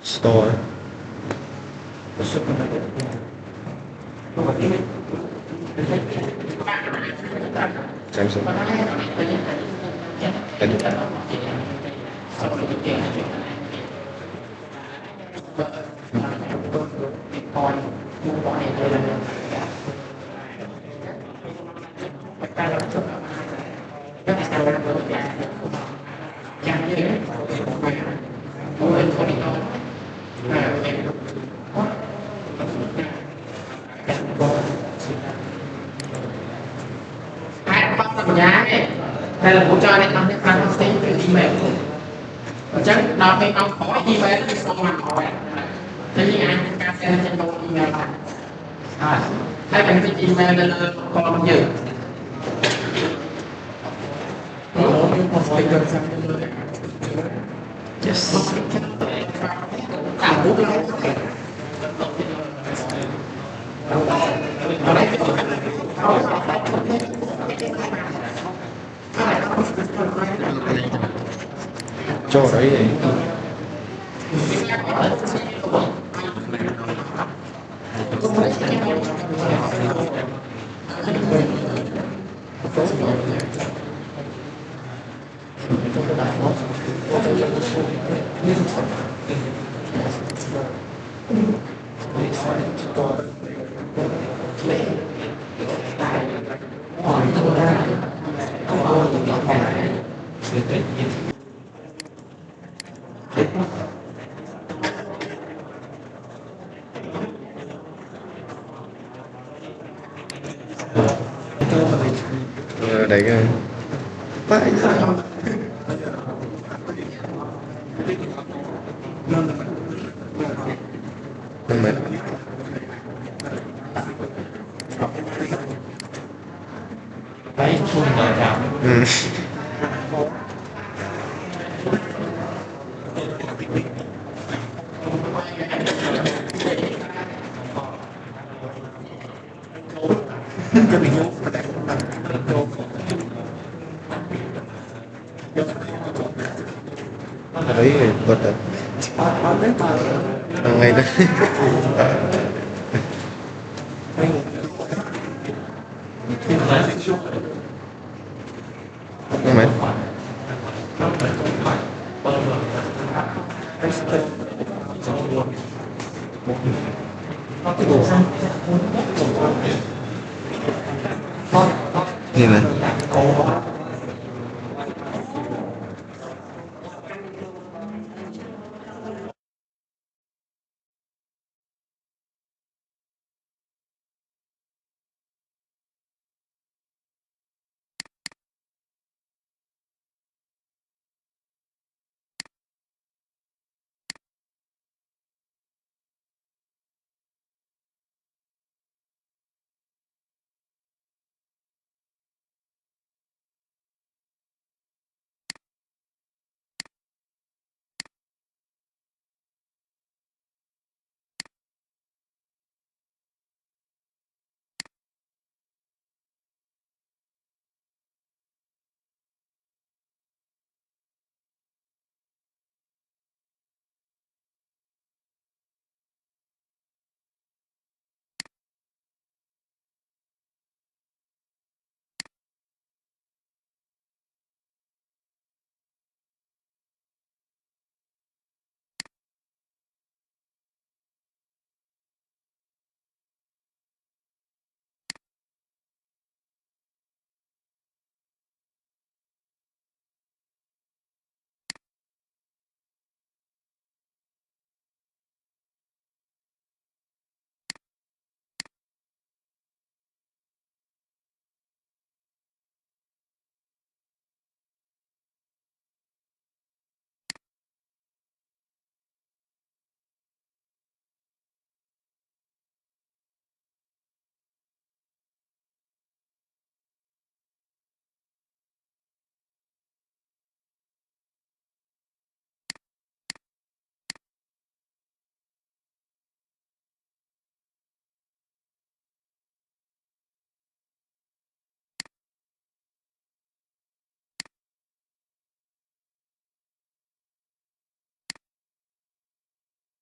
Store. Samsung. Đây là hỗ trợ để làm cái trang tính về email chắc nó phải ông hỏi email thì xong mà hỏi thế nhưng anh ca xe trên đầu email hay bạn cái email lên còn nhiều yes cảm bút lắm Cho đấy thì đấy cái phải nhưng mà đấy chung đời nào đấy bật đấy ngay đây nhưng mà gì này